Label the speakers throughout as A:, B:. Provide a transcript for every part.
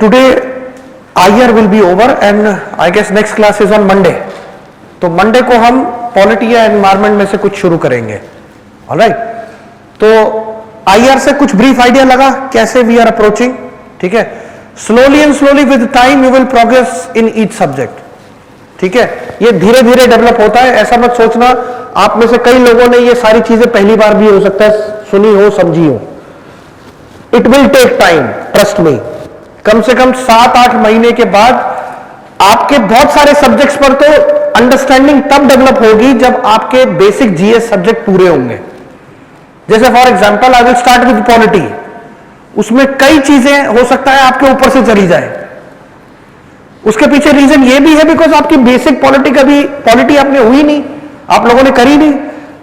A: Today IR will be over and I guess next class is on Monday. तो Monday को हम polity या environment में से कुछ शुरू करेंगे. ऑलराइट, तो IR से कुछ ब्रीफ आइडिया लगा कैसे वी आर अप्रोचिंग. ठीक है, slowly and slowly with time you will progress in each subject. ठीक है, ये धीरे धीरे डेवलप होता है. ऐसा मत सोचना आप में से कई लोगों ने ये सारी चीजें पहली बार भी हो सकता है सुनी हो समझी हो. It will take time, trust me. कम से कम 7-8 महीने के बाद आपके बहुत सारे सब्जेक्ट्स पर तो अंडरस्टैंडिंग तब डेवलप होगी जब आपके बेसिक जीएस सब्जेक्ट पूरे होंगे. जैसे for example I will start with polity. उसमें कई चीजें हो सकता है आपके ऊपर से चली जाए. उसके पीछे रीजन ये भी है बिकॉज आपकी बेसिक पॉलिटी आपने हुई नहीं, आप लोगों ने करी नहीं.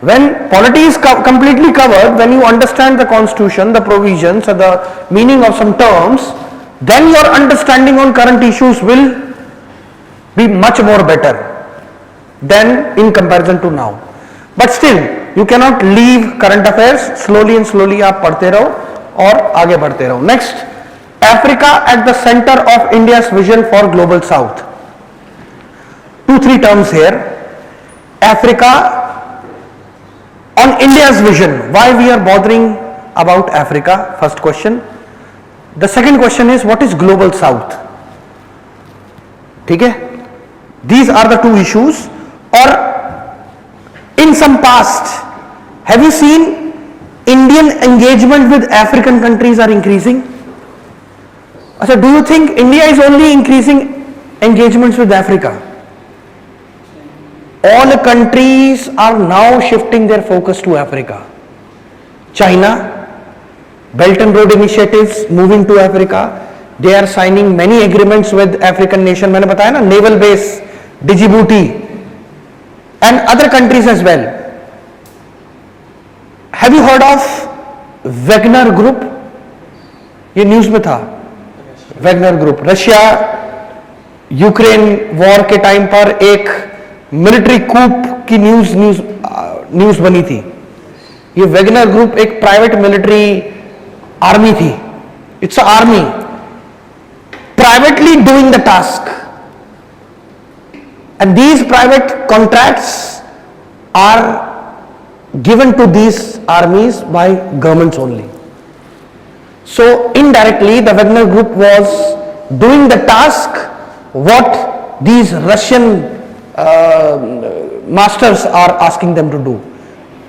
A: When polity is completely covered, when you understand the constitution, the provisions, the meaning of some terms, then your understanding on current issues will be much more better than in comparison to now. But still, you cannot leave current affairs. Slowly and slowly आप पढ़ते रहो और आगे बढ़ते रहो. Next, Africa at the center of India's vision for global South. 2-3 terms here. Africa on India's vision. Why we are bothering about Africa? First question. The second question is what is global South? ठीक है, these are the two issues. Or in some past, have you seen Indian engagement with African countries are increasing? So do you think India is only increasing engagements with Africa? All countries are now shifting their focus to Africa. China, Belt and Road initiatives moving to Africa. They are signing many agreements with African nation. मैंने बताया ना, naval base, Djibouti, and other countries as well. Have you heard of Wagner Group? ये news में था. Wagner group Russia Ukraine war के time पर एक military coup की न्यूज बनी थी. ये वैगनर ग्रुप एक प्राइवेट मिलिट्री आर्मी थी. It's a army privately doing the task and these private contracts are given to these armies by governments only. So indirectly the Wagner group was doing the task what these Russian masters are asking them to do.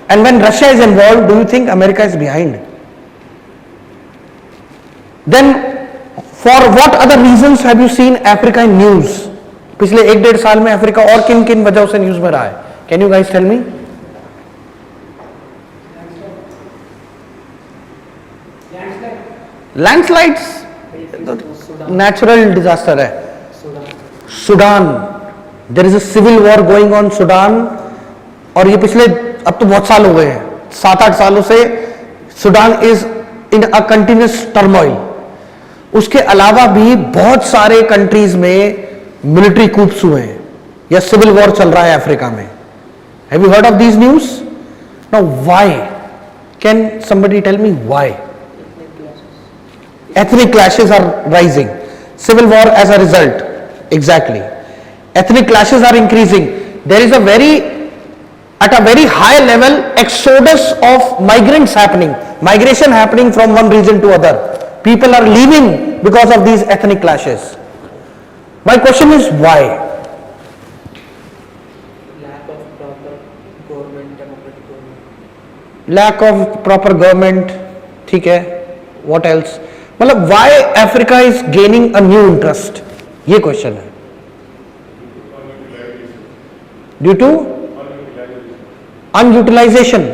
A: And when Russia is involved, do you think America is behind? Then for what other reasons have you seen Africa in news? पिछले 1-1.5 साल में Africa और किन किन वजहों से news में रहा है? Can you guys tell me? Landslides natural disaster है. Sudan, there is a civil war going on Sudan. और ये पिछले अब तो बहुत साल हो गए हैं, 7-8 सालों से Sudan is in a continuous turmoil. उसके अलावा भी बहुत सारे कंट्रीज में मिलिट्री कूप्स हुए हैं या सिविल वॉर चल रहा है अफ्रीका में. Have you heard of these news? Now why? Can somebody tell me why? Ethnic clashes are rising. Civil war as a result. Exactly. Ethnic clashes are increasing. There is at a very high level, exodus of migrants happening. Migration happening from one region to other. People are leaving because of these ethnic clashes. My question is why?
B: Lack of proper government, democratic government.
A: Lack of proper government. ठीक है. What else? मतलब why Africa is gaining a new interest? ये question है. Due to unutilization.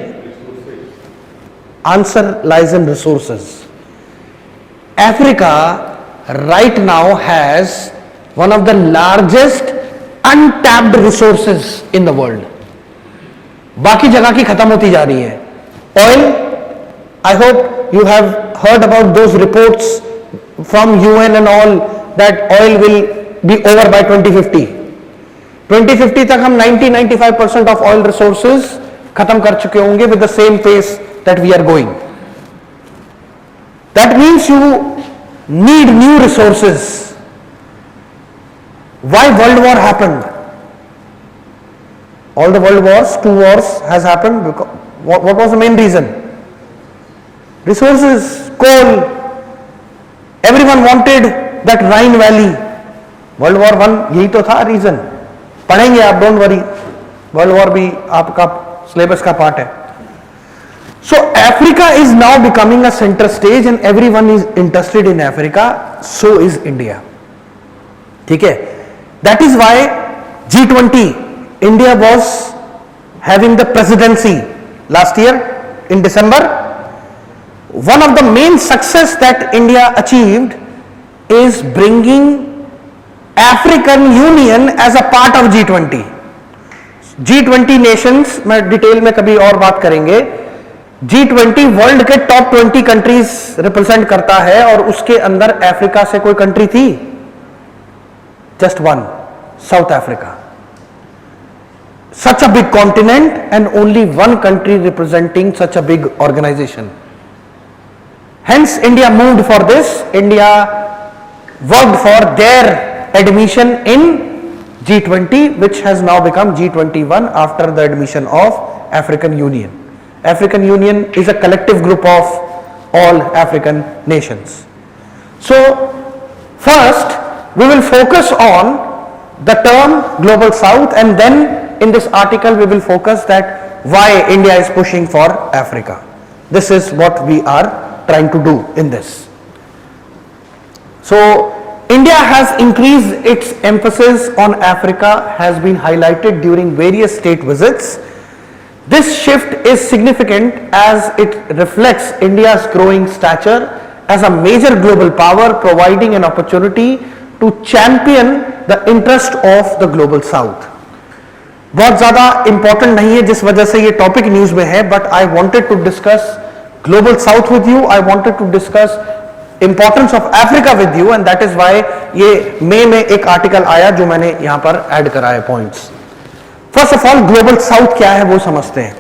A: Answer lies in resources. Africa right now has one of the largest untapped resources in the world. बाकी जगह की खत्म होती जा रही है. Oil, I hope you have heard about those reports from UN and all that oil will be over by 2050. 2050 तक हम 90-95% of oil resources खत्म कर चुके होंगे with the same pace that we are going. That means you need new resources. Why world war happened? All the world wars, 2 wars has happened because what was the main reason? Resources, coal. Everyone wanted that Rhine Valley. World War I यही तो था reason. पढ़ेंगे आप, don't worry. World war भी आपका syllabus का part है. So Africa is now becoming a center stage and everyone is interested in Africa. So is India. ठीक है. That is why G20, India was having the presidency last year in December. One of the main success that India achieved is bringing African Union as a part of G20. G20 nations, मैं detail में कभी और बात करेंगे. G20 world के top 20 countries represent करता है और उसके अंदर अफ्रीका से कोई कंट्री थी? Just one, south Africa. Such a big continent and only one country representing such a big organization. Hence India moved for this. India worked for their admission in G20, which has now become G21 after the admission of African Union. African Union is a collective group of all African nations. So first we will focus on the term Global South, and then in this article we will focus that why India is pushing for Africa. This is what we are trying to do in this. So India has increased its emphasis on Africa, has been highlighted during various state visits. This shift is significant as it reflects India's growing stature as a major global power, providing an opportunity to champion the interest of the Global South. बहुत ज़्यादा important नहीं है जिस वजह से ये topic news में है, but I wanted to discuss global south with you. I wanted to discuss importance of Africa with you, and that is why ये मई में एक आर्टिकल आया जो मैंने यहां पर ऐड करा है points. First of all global south क्या है वो समझते हैं.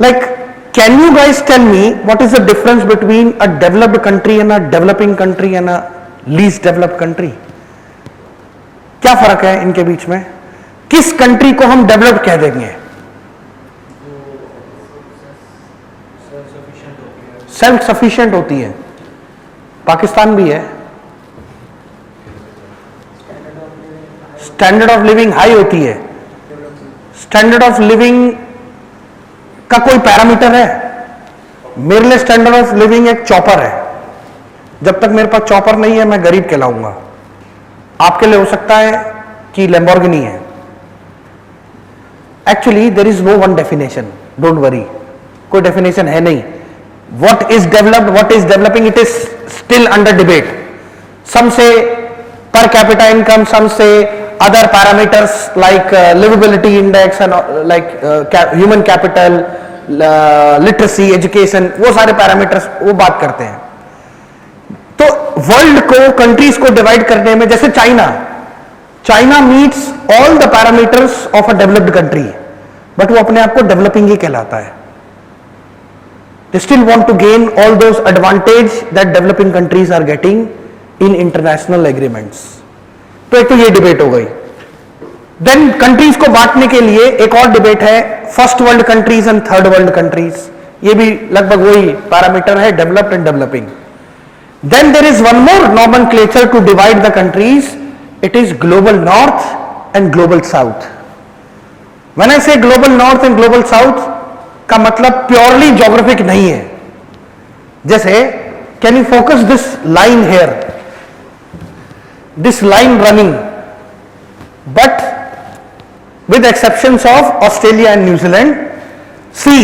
A: Like can you guys tell me what is the difference between a developed country and a developing country and a least developed country? क्या फर्क है इनके बीच में? किस कंट्री को हम डेवलप्ड कह देंगे? सेल्फ सफिशिएंट होती है. पाकिस्तान भी है. स्टैंडर्ड ऑफ लिविंग हाई होती है. स्टैंडर्ड ऑफ लिविंग का कोई पैरामीटर है? मेरे लिए स्टैंडर्ड ऑफ लिविंग एक चॉपर है. जब तक मेरे पास चॉपर नहीं है मैं गरीब कहलाऊंगा. आपके लिए हो सकता है कि लैम्बोर्गिनी है. Actually, there is no one definition. Don't worry. कोई definition है नहीं. What is developed, what is developing, it is still under debate. Some say per capita income, some say other parameters like livability index and human capital, literacy, education, वो सारे parameters वो बात करते हैं. तो वर्ल्ड को, कंट्रीज को divide करने में, जैसे China meets all the parameters of a developed country, but वो अपने आप को डेवलपिंग ही कहलाता है. They still want to gain all those advantage that developing countries are getting in international agreements. तो एक तो ये डिबेट हो गई. देन कंट्रीज को बांटने के लिए एक और डिबेट है, first world countries and third world countries. ये भी लगभग वही पैरामीटर है, developed and developing. Then there is one more nomenclature to divide the countries. It is global north and global south. When I say global north and global south का मतलब purely geographic नहीं है. जैसे can you focus this line here, this line running, but with exceptions of Australia and New Zealand, see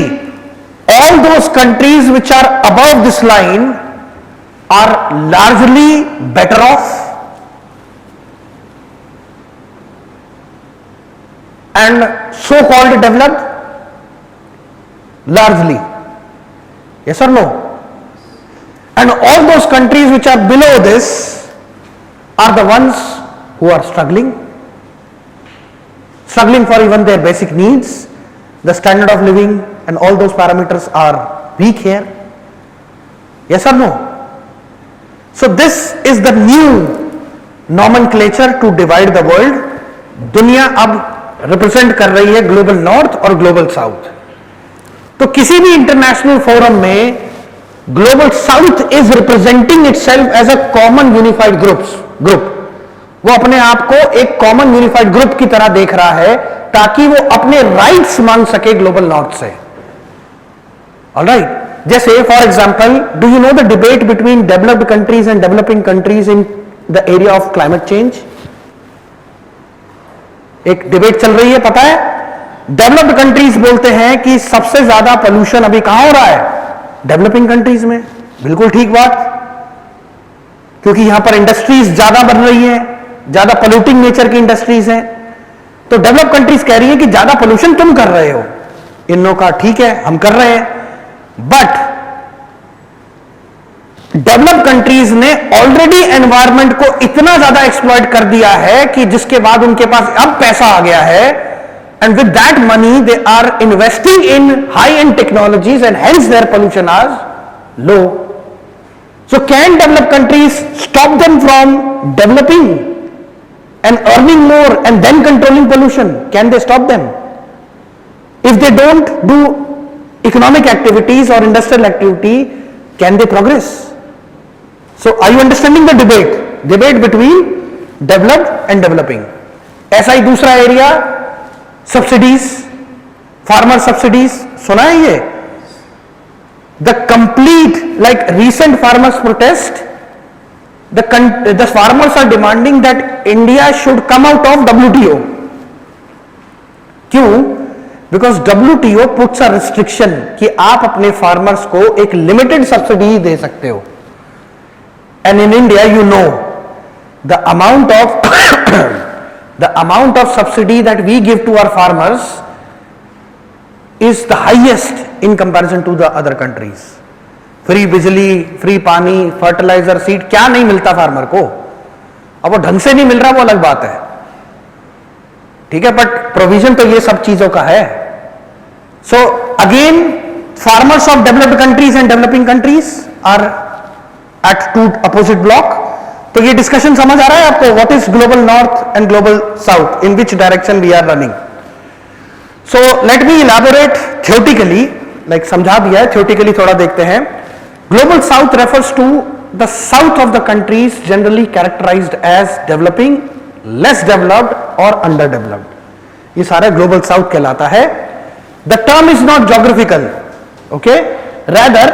A: all those countries which are above this line are largely better off and so called developed. Largely, yes or no? And all those countries which are below this are the ones who are struggling for even their basic needs. The standard of living and all those parameters are weak here. Yes or no? So this is the new nomenclature to divide the world. दुनिया अब represent कर रही है global north और global south. तो किसी भी international forum में global south is representing itself as a common unified group. वो अपने आप को एक कॉमन यूनिफाइड ग्रुप की तरह देख रहा है ताकि वो अपने राइट्स मांग सके ग्लोबल नॉर्थ से. ऑलराइट, जैसे for example, do you know the debate between developed countries and developing countries in the area of climate change? एक डिबेट चल रही है, पता है? डेवलप्ड कंट्रीज बोलते हैं कि सबसे ज्यादा पोल्यूशन अभी कहां हो रहा है? डेवलपिंग कंट्रीज में. बिल्कुल ठीक बात, क्योंकि यहां पर इंडस्ट्रीज ज्यादा बन रही है, ज्यादा पोल्यूटिंग नेचर की इंडस्ट्रीज हैं. तो डेवलप कंट्रीज कह रही है कि ज्यादा पोल्यूशन तुम कर रहे हो. इन लोगों का ठीक है, हम कर रहे हैं, बट डेवलप कंट्रीज ने ऑलरेडी एनवायरमेंट को इतना ज्यादा एक्सप्लॉइट कर दिया है कि जिसके बाद उनके पास अब पैसा आ गया है, and with that money they are investing in high end technologies and hence their pollution are low. So can develop countries stop them from developing and earning more and then controlling pollution? Can they stop them? If they don't do economic activities or industrial activity, can they progress? So are you understanding the debate between developed and developing? ऐसा ही दूसरा area, subsidies, farmer subsidies. सुना है ये? The complete, like recent farmers protest, the farmers are demanding that India should come out of WTO. क्यों? Because WTO puts a restriction कि आप अपने farmers को एक लिमिटेड सब्सिडी दे सकते हो. And in India, you know, the amount of subsidy that we give to our farmers is the highest in comparison to the other countries. Free बिजली, free पानी, fertiliser, seed, क्या नहीं मिलता farmer को. अब वो ढंग से नहीं मिल रहा, वो अलग बात है, ठीक है, बट प्रोविजन तो ये सब चीजों का है. So again, farmers of developed countries and developing countries are at two opposite block. तो ये डिस्कशन समझ आ रहा है आपको? What is global north and global south, in which direction we are running. So let me elaborate theoretically, like समझा दिया है, थियोरेटिकली थोड़ा देखते हैं. Global South refers to the south of the countries generally characterized as developing, less developed or underdeveloped. ये सारा Global South कहलाता है. The term is not geographical, okay? Rather,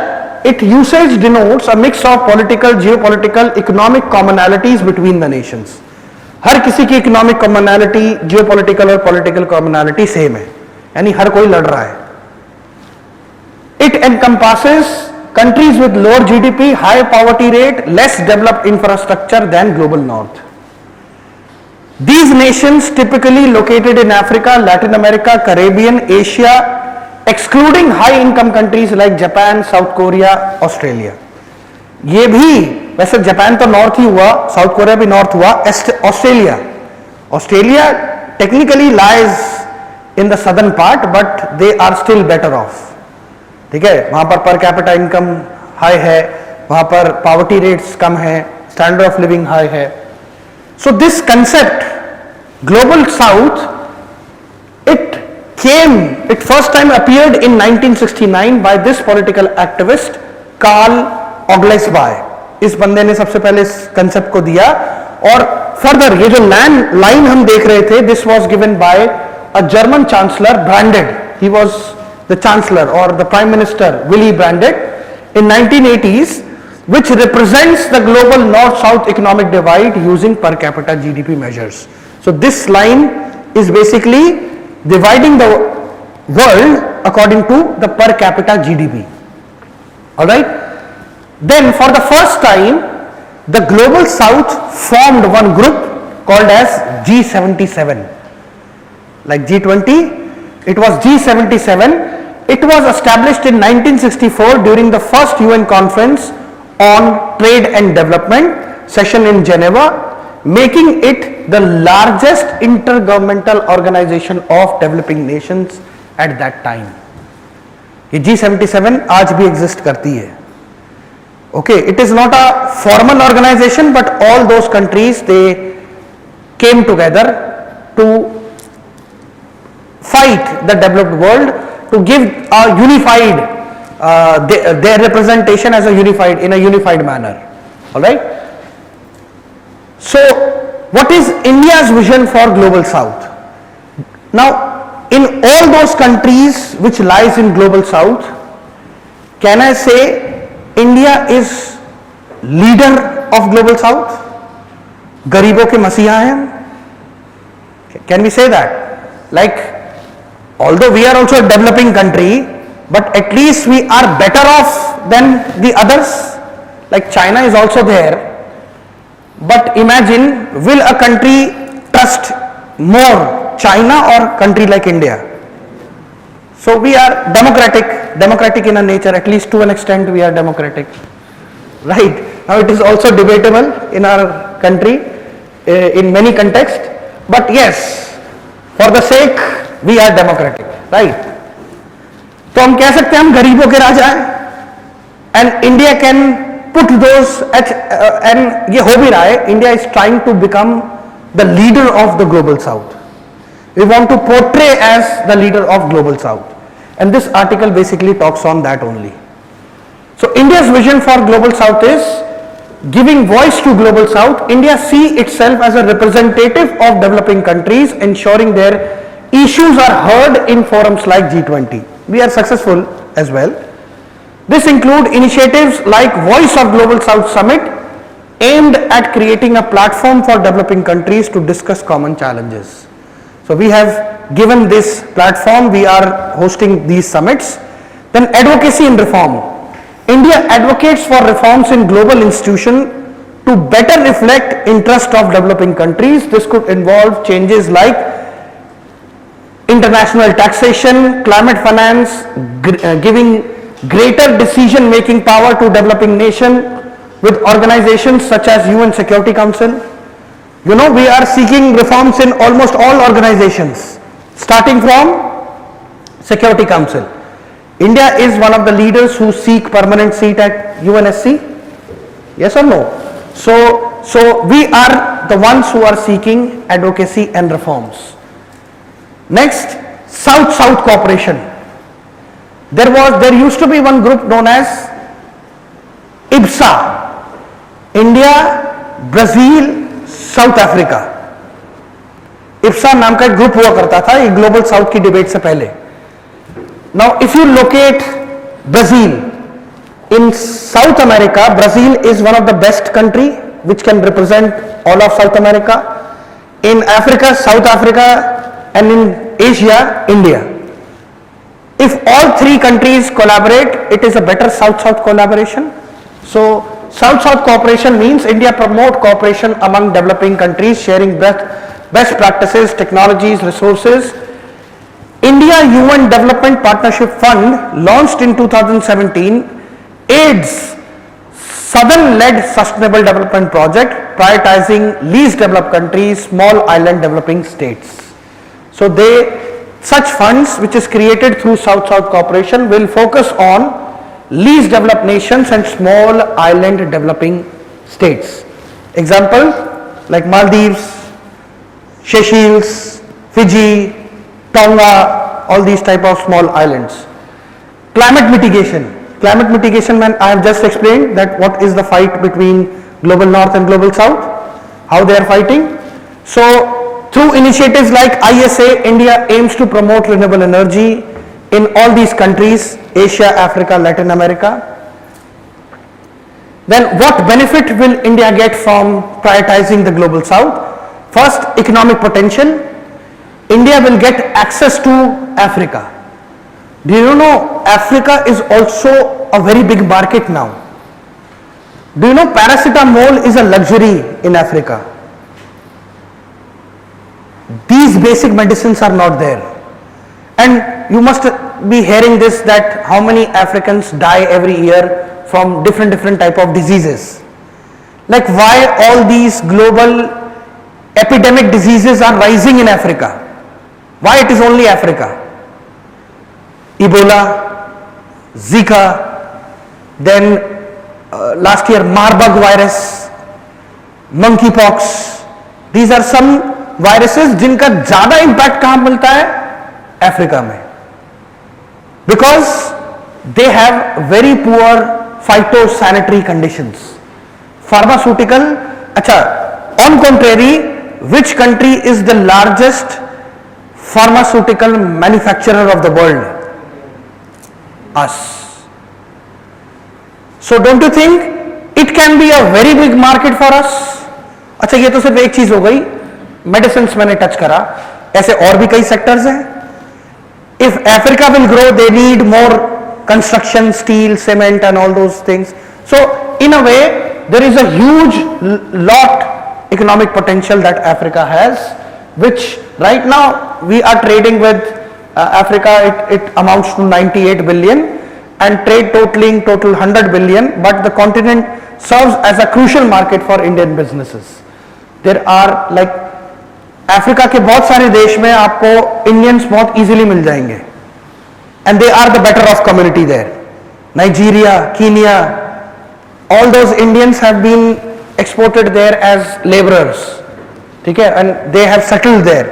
A: it usage denotes a mix of political, geopolitical, economic commonalities between the nations. हर किसी की economic commonality, geopolitical और political commonality same है, यानी हर कोई लड़ रहा है. It encompasses countries with lower GDP, high poverty rate, less developed infrastructure than global north. These nations typically located in Africa, Latin America, Caribbean, Asia, excluding high income countries like Japan, South Korea, Australia. ये भी, वैसे Japan तो north ही हुआ, South Korea भी north हुआ. Australia technically lies in the southern part, but they are still better off. ठीक है, वहां पर कैपिटा इनकम हाई है, वहां पर पॉवर्टी रेट्स कम है, स्टैंडर्ड ऑफ लिविंग हाई है. So this concept global south, it first time appeared in 1969 by this political activist Carl Oglesby. इस बंदे ने सबसे पहले इस कंसेप्ट को दिया. और फर्दर ये जो लाइन हम देख रहे थे, this was given by a German chancellor branded. He was the chancellor or the prime minister Willy Brandt in 1980s, which represents the global north-south economic divide using per capita GDP measures. So this line is basically dividing the world according to the per capita GDP. All right. Then for the first time, the global south formed one group called as G77. Like G20, it was G77. It was established in 1964 during the first UN conference on trade and development session in Geneva, making it the largest intergovernmental organization of developing nations at that time. ये G77 आज भी exist करती है. Okay, it is not a formal organization, but all those countries, they came together to fight the developed world, to give a unified, their representation as a unified, in a unified manner. All right. So, what is India's vision for Global South? Now, in all those countries which lies in Global South, can I say India is leader of Global South? गरीबों के मसीहा हैं हम? Can we say that? Like, although we are also a developing country, but at least we are better off than the others. Like China is also there. But imagine, will a country trust more China or country like India? So we are democratic in our nature, at least to an extent we are democratic. Right? Now it is also debatable in our country in many contexts, but yes, for the sake we are democratic, right? तो हम कह सकते हैं हम गरीबों के राजा हैं, and India can put those and ये हो भी रहा है. India is trying to become the leader of the Global South. We want to portray as the leader of Global South, and this article basically talks on that only. So India's vision for Global South is giving voice to Global South. India see itself as a representative of developing countries, ensuring their issues are heard in forums like G20. We are successful as well. This include initiatives like Voice of Global South Summit, aimed at creating a platform for developing countries to discuss common challenges. So we have given this platform, we are hosting these summits. Then advocacy and reform. India advocates for reforms in global institutions to better reflect interest of developing countries. This could involve changes like international taxation, climate finance, giving greater decision making power to developing nations with organizations such as UN Security Council. You know, we are seeking reforms in almost all organizations, starting from Security Council. India is one of the leaders who seek permanent seat at UNSC. Yes or no? So we are the ones who are seeking advocacy and reforms. Next, South-South cooperation. There used to be one group known as IBSA, India, Brazil, South Africa. IBSA नाम का एक group हुआ करता था ये global south की debate से पहले. Now if you locate Brazil in South America, Brazil is one of the best country which can represent all of South America. In Africa, South Africa, and in Asia, India. If all three countries collaborate, it is a better South-South collaboration. So South-South cooperation means India promote cooperation among developing countries, sharing best practices, technologies, resources. India UN Development Partnership Fund, launched in 2017, aids Southern-led Sustainable Development Project, prioritizing least developed countries, small island developing states. So such funds which is created through South-South cooperation will focus on least developed nations and small island developing states. Example like Maldives, Seychelles, Fiji, Tonga, all these type of small islands. Climate mitigation. Climate mitigation, man, I have just explained that what is the fight between global north and global south, how they are fighting. So through initiatives like ISA, India aims to promote renewable energy in all these countries, Asia, Africa, Latin America. Then what benefit will India get from prioritizing the global south? First, economic potential. India will get access to Africa. Do you know Africa is also a very big market now? Do you know paracetamol is a luxury in Africa? These basic medicines are not there. And you must be hearing this, that how many Africans die every year from different type of diseases. Like why all these global epidemic diseases are rising in Africa? Why it is only Africa? Ebola, Zika, then last year Marburg virus, monkeypox. These are some viruses जिनका ज्यादा impact कहां मिलता है? Africa में, because they have very poor phytosanitary conditions. Pharmaceutical, अच्छा, on contrary, which country is the largest pharmaceutical manufacturer of the world? Us. So don't you think it can be a very big market for us? अच्छा, ये तो सिर्फ एक चीज हो गई, medicine मैंने टच करा, ऐसे और भी कई सेक्टर्स हैं. If Africa will grow, they need more construction, steel, cement and all those things. So in a way, there is a huge lot economic potential that Africa has, which right now we are trading with Africa. It amounts to 98 billion and trade total 100 billion, but the continent serves as a crucial market for Indian businesses. There are like Africa के बहुत सारे देश में आपको Indians बहुत easily मिल जाएंगे, and they are the better off community there. Nigeria, Kenya, all those Indians have been exported there as laborers, ठीक है, and they have settled there.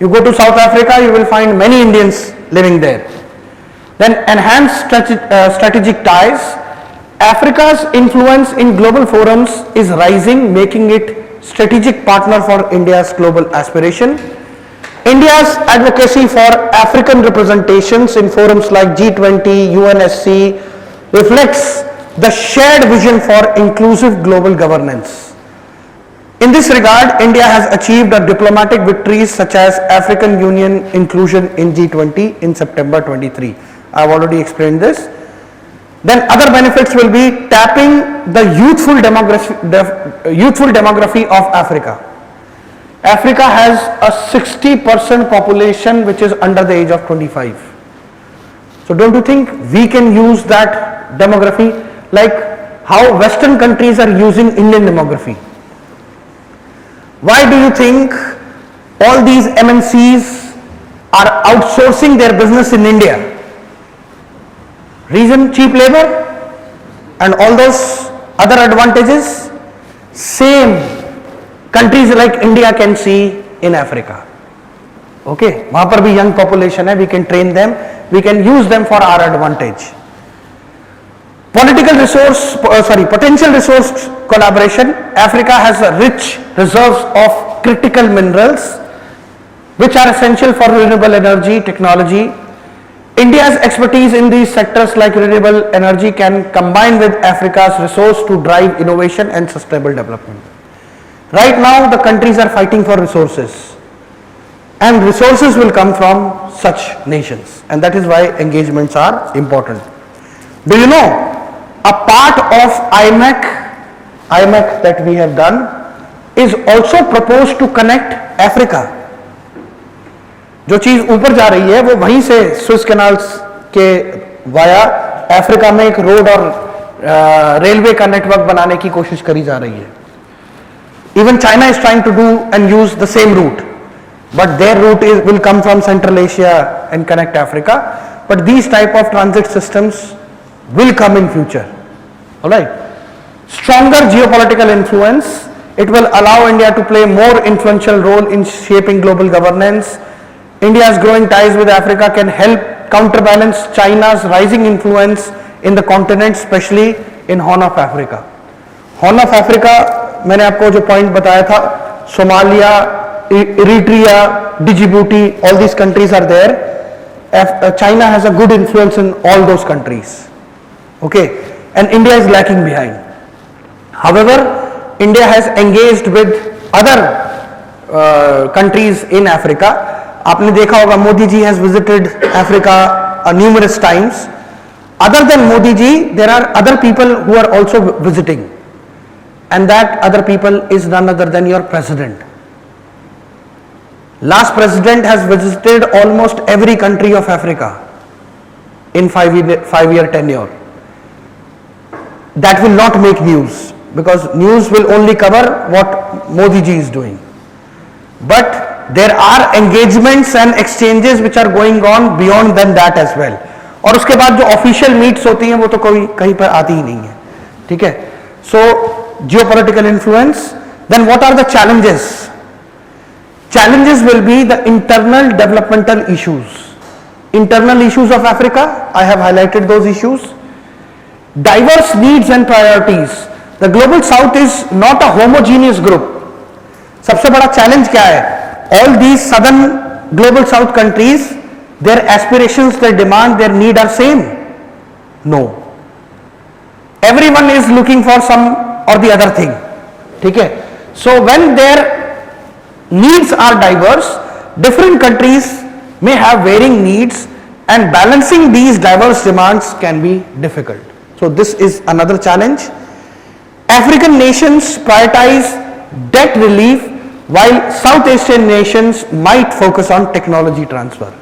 A: You go to South Africa, you will find many Indians living there. Then enhanced strategic ties. Africa's influence in global forums is rising, making it strategic partner for India's global aspiration. India's advocacy for African representations in forums like G20, UNSC reflects the shared vision for inclusive global governance. In this regard, India has achieved diplomatic victories such as African Union inclusion in G20 in September 23. I have already explained this. Then other benefits will be tapping the youthful demography of Africa. Africa has a 60% population which is under the age of 25. So don't you think we can use that demography like how Western countries are using Indian demography? Why do you think all these MNCs are outsourcing their business in India? Reason, cheap labor and all those other advantages. Same countries like India can see in Africa. Okay, वहां पर भी young population है, we can train them, we can use them for our advantage. Potential resource collaboration. Africa has rich reserves of critical minerals which are essential for renewable energy technology. India's expertise in these sectors like renewable energy can combine with Africa's resource to drive innovation and sustainable development. Right now, the countries are fighting for resources, and resources will come from such nations, and that is why engagements are important. Do you know, a part of IMEC that we have done is also proposed to connect Africa. जो चीज ऊपर जा रही है वो वहीं से Swiss canals के वाया अफ्रीका में एक रोड और रेलवे का नेटवर्क बनाने की कोशिश करी जा रही है. Even China is trying to do and use the same route, but their route will come from Central Asia and connect Africa. But these type of transit systems will come in future. All right. Stronger geopolitical influence. It will allow India to play more influential role in shaping global governance. India's growing ties with Africa can help counterbalance China's rising influence in the continent, especially in Horn of Africa. Horn of Africa, मैंने आपको जो point बताया था, Somalia, Eritrea, Djibouti, all these countries are there. China has a good influence in all those countries. Okay, and India is lacking behind. However, India has engaged with other countries in Africa. आपने देखा होगा Modi ji has visited Africa numerous times. Other than Modi ji, there are other people who are also visiting, and that other people is none other than your president. Last president has visited almost every country of Africa in 5-year tenure. That will not make news, because news will only cover what Modi ji is doing. But there are engagements and exchanges which are going on beyond than that as well. और उसके बाद जो official meets होती हैं वो तो कोई कहीं पर आती ही नहीं है. ठीक है, So geopolitical influence. Then what are the challenges? Challenges will be the internal developmental issues. Internal issues of Africa, I have highlighted those issues. Diverse needs and priorities. The global south is not a homogeneous group. सबसे बड़ा challenge क्या है? All these southern global south countries, their aspirations, their demand, their need are same? No. Everyone is looking for some or the other thing. ठीक है? So when their needs are diverse, different countries may have varying needs, and balancing these diverse demands can be difficult. So this is another challenge. African nations prioritize debt relief while South Asian nations might focus on technology transfer.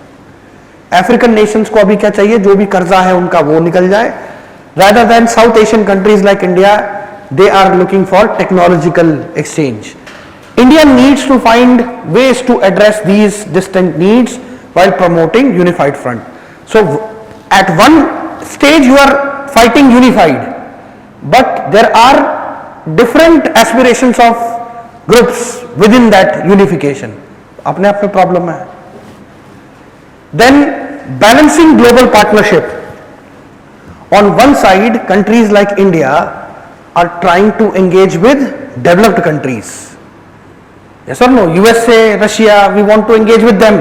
A: African nations को अभी क्या चाहिए? जो भी कर्जा है उनका वो निकल जाए. Rather than South Asian countries like India, they are looking for technological exchange. India needs to find ways to address these distinct needs while promoting unified front. So at one stage you are fighting unified, but there are different aspirations of groups within that unification. अपने आप में problem है. Then balancing global partnership. On one side, countries like India are trying to engage with developed countries. Yes or no? USA, Russia, we want to engage with them.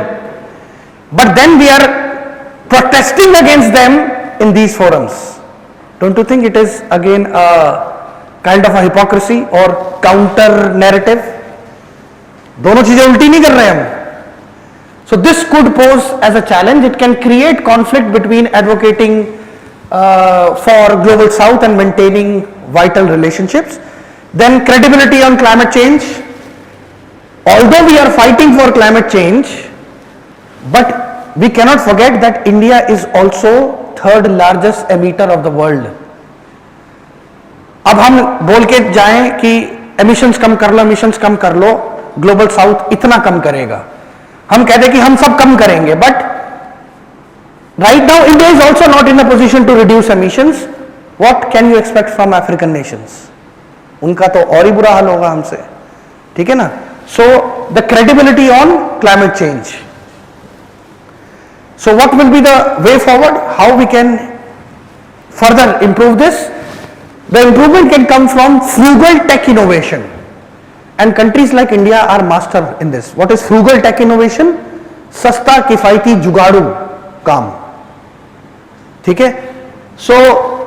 A: But then we are protesting against them in these forums. Don't you think it is again a kind of a hypocrisy or counter narrative? दोनों चीजें उल्टी नहीं कर रहे हम. So this could pose as a challenge. It can create conflict between advocating for global south and maintaining vital relationships. Then credibility on climate change. Although we are fighting for climate change, but we cannot forget that India is also third largest emitter of the world. अब हम बोल के जाएं कि emissions कम कर लो, global south इतना कम करेगा. हम कहते कि हम सब कम करेंगे, but right now India is also not in a position to reduce emissions. What can you expect from African nations? उनका तो और ही बुरा हाल होगा हमसे. ठीक है ना? So the credibility on climate change. So what will be the way forward? How we can further improve this? The improvement can come from frugal tech innovation, and countries like India are master in this. What is frugal tech innovation? सस्ता किफायती जुगाड़ू काम. ठीक है? So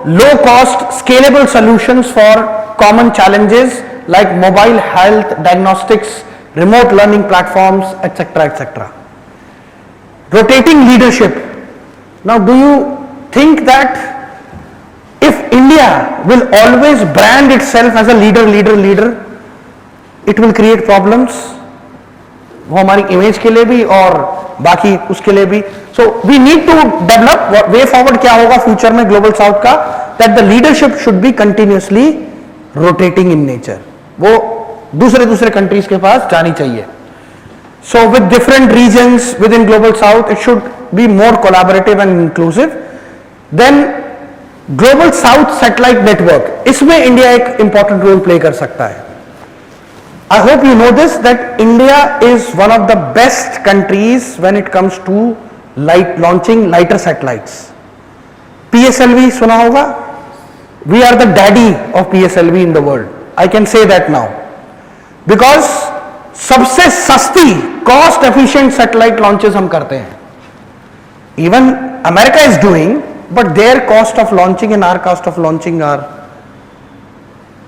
A: low cost scalable solutions for common challenges like mobile health diagnostics, remote learning platforms, etc., etc. Rotating leadership. Now, do you think that if India will always brand itself as a leader, it will create problems? वो हमारी image के लिए भी और बाकी उसके लिए भी. So we need to develop way forward. क्या होगा फ्यूचर में ग्लोबल साउथ का? That the leadership should be continuously rotating in nature. वो दूसरे कंट्रीज के पास जानी चाहिए. So with different regions within global south, it should be more collaborative and inclusive. Then global south satellite network, इसमें India एक important role play कर सकता है. I hope you know this, that India is one of the best countries when it comes to launching lighter satellites. PSLV सुना होगा? We are the daddy of PSLV in the world. I can say that now. Because सबसे सस्ती cost efficient satellite launches हम करते हैं. Even America is doing, but their cost of launching and our cost of launching are,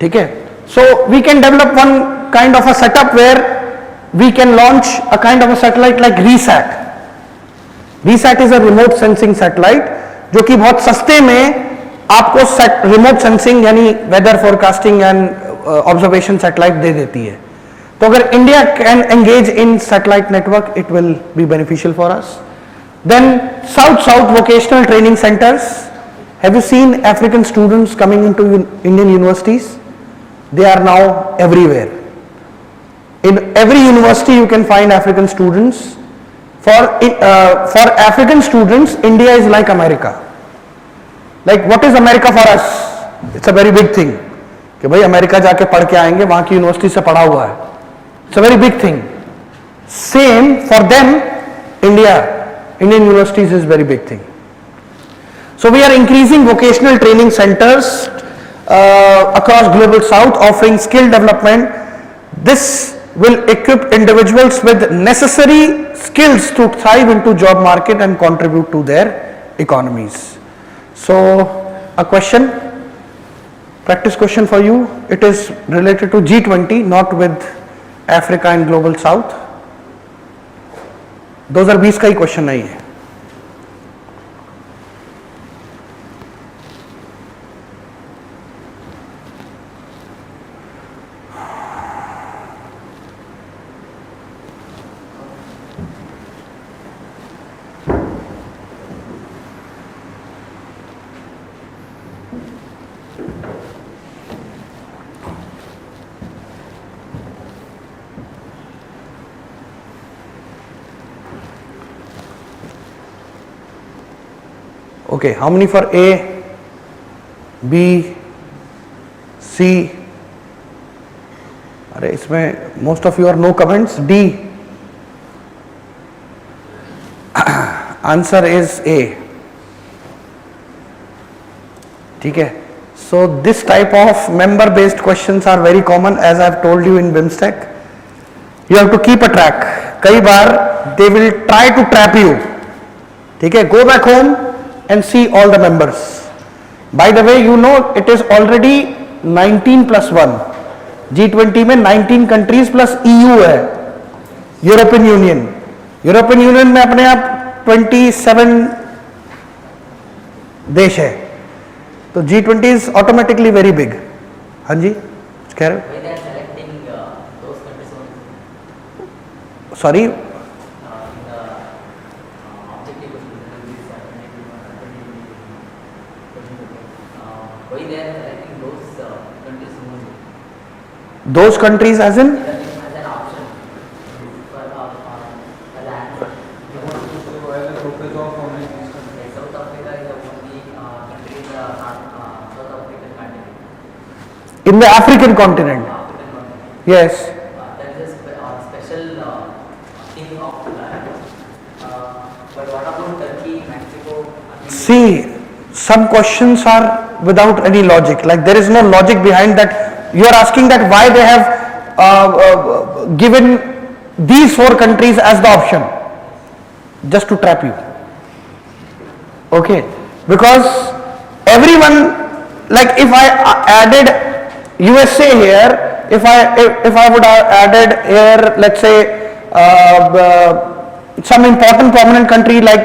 A: ठीक है? So we can develop one kind of a setup where we can launch a kind of a satellite like RESAT. RESAT is a remote sensing satellite जो कि बहुत सस्ते में आपको remote sensing यानी weather forecasting and observation satellite दे देती है. तो अगर India can engage in satellite network, it will be beneficial for us. Then South vocational training centers. Have you seen African students coming into Indian universities? They are now everywhere. In every university you can find African students. For African students, India is like America. Like what is America for us? It's a very big thing. कि भाई America जाके पढ़ के आएंगे, वहां की university से पढ़ा हुआ है. It's a very big thing. Same for them, Indian universities is very big thing. So we are increasing vocational training centers across global south, offering skill development. This will equip individuals with necessary skills to thrive into job market and contribute to their economies. So a question, practice question for you. It is related to G20, not with Africa and global south. 2020 का ही question नहीं है. Okay, how many for A, B, C? अरे इसमें most of you are no comments. D. Answer is A. ठीक है. So this type of member based questions are very common, as I have told you in BIMSTEC. You have to keep a track. कई बार they will try to trap you. ठीक है. Go back home and see all the members. By the way, you know it is already 19 plus 1. G20 में 19 countries plus EU है, European Union. European Union में अपने आप 27 देश है. तो G20 is automatically very big. हाँ जी, कह रहे हो? Sorry. Those countries as in?
B: As an option for land. South Africa is the only country in the South African continent.
A: In the African continent.
B: African continent.
A: Yes.
B: There is a special thing of land. But what about Turkey, Mexico?
A: See, some questions are without any logic. Like there is no logic behind that. You are asking that why they have given these 4 countries as the option, just to trap you. Okay, because everyone, like if I added USA here, if I would have added here, let's say some important prominent country like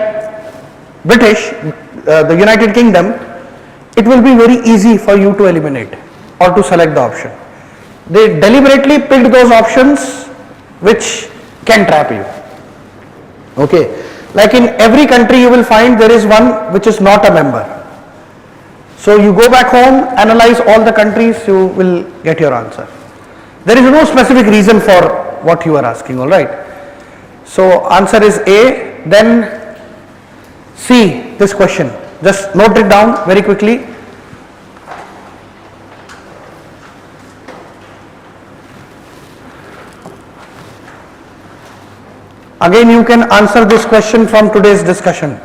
A: British, the United Kingdom, it will be very easy for you to eliminate or to select the option. They deliberately picked those options which can trap you. Okay, like in every country you will find there is one which is not a member. So you go back home, analyze all the countries, you will get your answer. There is no specific reason for what you are asking, all right. So answer is A. Then C, this question, just note it down very quickly. Again, you can answer this question from today's discussion.